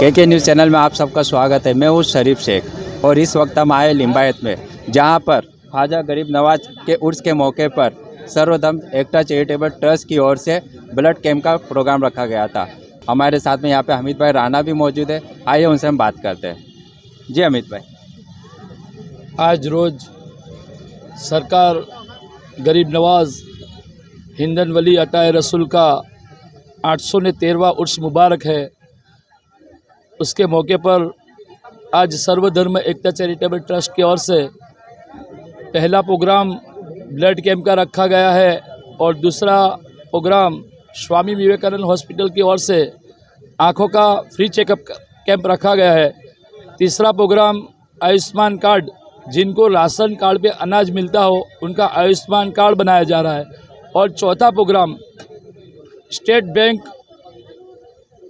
के news channel में आप सबका स्वागत है। मैं हूँ शरीफ शेख और इस वक्त हम आए लिम्बायत में, जहाँ पर ख्वाजा गरीब नवाज के उर्स के मौके पर सर्वधर्म एकता चैरिटेबल ट्रस्ट की ओर से ब्लड कैंप का प्रोग्राम रखा गया था। हमारे साथ में यहाँ पे हमीद भाई राणा भी मौजूद है। आइए उनसे हम बात करते हैं। जी हमीद भाई, आज रोज़ सरकार गरीब नवाज हिंदन वली अताए रसूल का 813वां उर्स मुबारक है। उसके मौके पर आज सर्वधर्म एकता चैरिटेबल ट्रस्ट की ओर से पहला प्रोग्राम ब्लड कैंप का रखा गया है और दूसरा प्रोग्राम स्वामी विवेकानंद हॉस्पिटल की ओर से आँखों का फ्री चेकअप कैंप रखा गया है। तीसरा प्रोग्राम आयुष्मान कार्ड, जिनको राशन कार्ड पे अनाज मिलता हो उनका आयुष्मान कार्ड बनाया जा रहा है। और चौथा प्रोग्राम स्टेट बैंक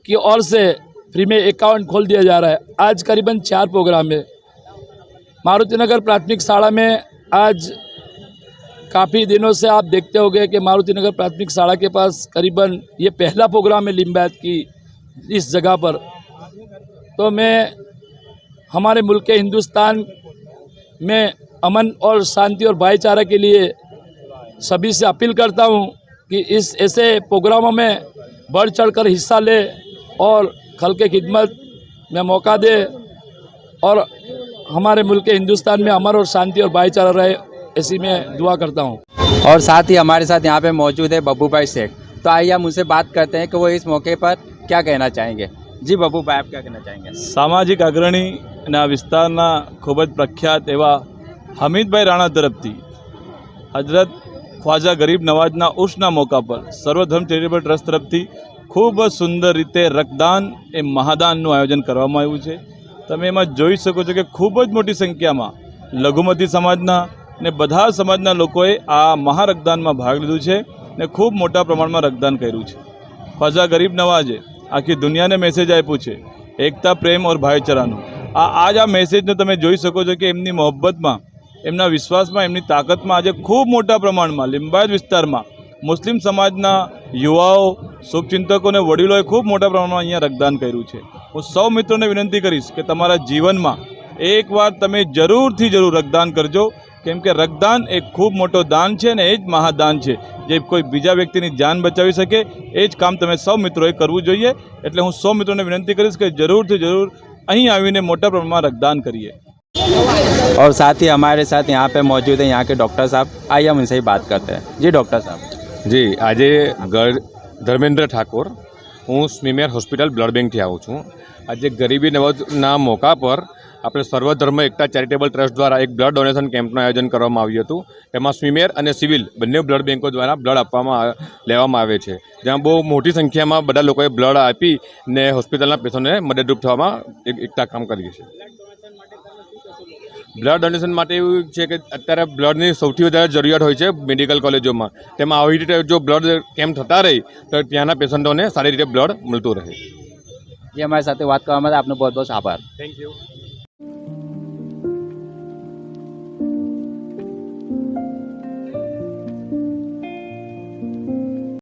की ओर से फ्री में अकाउंट खोल दिया जा रहा है। आज करीबन 4 प्रोग्राम है। मारुति नगर प्राथमिक शाला में आज काफ़ी दिनों से आप देखते होंगे कि मारुति नगर प्राथमिक शाला के पास करीबन ये पहला प्रोग्राम है लिम्बायत की इस जगह पर। तो मैं हमारे मुल्क के हिंदुस्तान में अमन और शांति और भाईचारा के लिए सभी से अपील करता हूं कि इस ऐसे प्रोग्रामों में बढ़ चढ़कर हिस्सा ले और खल के खिदमत में मौका दे और हमारे मुल्क के हिंदुस्तान में अमन और शांति और भाईचारा रहे, ऐसी मैं दुआ करता हूं। और साथ ही हमारे साथ यहाँ पे मौजूद है बब्बू भाई शेख। तो आइए हम उनसे बात करते हैं कि वो इस मौके पर क्या कहना चाहेंगे। जी बब्बू भाई, आप क्या कहना चाहेंगे? सामाजिक अग्रणी ना विस्तारना खूब ज प्रख्यात एवं हमीदभाई राणा तरफथी हजरत ख्वाजा गरीब नवाजना उर्सना मौका पर सर्वधर्म चैरिटेबल ट्रस्ट तरफथी खूब सुंदर रीते रक्तदान ए महादानનું આયોજન કરવામાં આવ્યું છે। તમે એમાં જોઈ શકો છો કે ખૂબ જ મોટી સંખ્યામાં લઘુમતી સમાજના ને બધા સમાજના લોકોએ આ મહારક્તદાનમાં ભાગ લીધું છે ને ખૂબ મોટા પ્રમાણમાં રક્તદાન કર્યું છે। ખ્વાજા ગરીબ નવાજે આખી દુનિયાને મેસેજ આપ્યું છે એકતા, પ્રેમ और ભાઈચારાનું। आज आ મેસેજને તમે જોઈ શકો છો કે એમની મોહબ્બતમાં, એમના વિશ્વાસમાં, એમની તાકાતમાં આજે ખૂબ મોટા પ્રમાણમાં લિંબાયત વિસ્તારમાં મુસ્લિમ સમાજના યુવાઓ, શુભચિંતકો અને વડીલોએ ખૂબ મોટા પ્રમાણમાં અહીંયા રક્તદાન કર્યું છે। હું સૌ મિત્રોને વિનંતી કરીશ કે તમારા જીવનમાં એકવાર તમે જરૂરથી જરૂર રક્તદાન કરજો, કેમ કે રક્તદાન એક ખૂબ મોટો દાન છે અને એ જ મહાદાન છે જે કોઈ બીજા વ્યક્તિની જાન બચાવી શકે। એ જ કામ તમે સૌ મિત્રોએ કરવું જોઈએ। એટલે હું સૌ મિત્રોને વિનંતી કરીશ કે જરૂરથી જરૂર અહીં આવીને મોટા પ્રમાણમાં રક્તદાન કરીએ। और साथ ही हमारे साथ यहाँ पे मौजूद है यहाँ के डॉक्टर साहब। आइए हम उनसे ही बात करते हैं। जी डॉक्टर साहब। जी, आज धर्मेंद्र ठाकुर हूँ स्मीमेर हॉस्पिटल ब्लड बैंक थी आऊँ छूँ। आज गरीबी नवाजना मौका पर આપણે સર્વધર્મ એકતા ચેરિટેબલ ટ્રસ્ટ દ્વારા એક બ્લડ ડોનેશન કેમ્પનું આયોજન કરવામાં આવ્યું હતું। એમાં સ્મીમેર અને સિવિલ બંને બ્લડ બેન્કો દ્વારા બ્લડ લેવામાં આવે છે, જ્યાં બહુ મોટી સંખ્યામાં બધા લોકોએ બ્લડ આપી ને હોસ્પિટલના પેશન્ટને મદદરૂપ થવામાં એકતા કામ કર્યું છે। બ્લડ ડોનેશન માટે એવું છે કે અત્યારે બ્લડની સૌથી વધારે જરૂરિયાત હોય છે મેડિકલ કોલેજોમાં, તેમાં આવી રીતે જો બ્લડ કેમ્પ થતા રહે તો ત્યાંના પેશન્ટોને સારી રીતે બ્લડ મળતું રહે। ये हमारे साथ बात करवा आपने बहुत बहुत आभार। Thank you.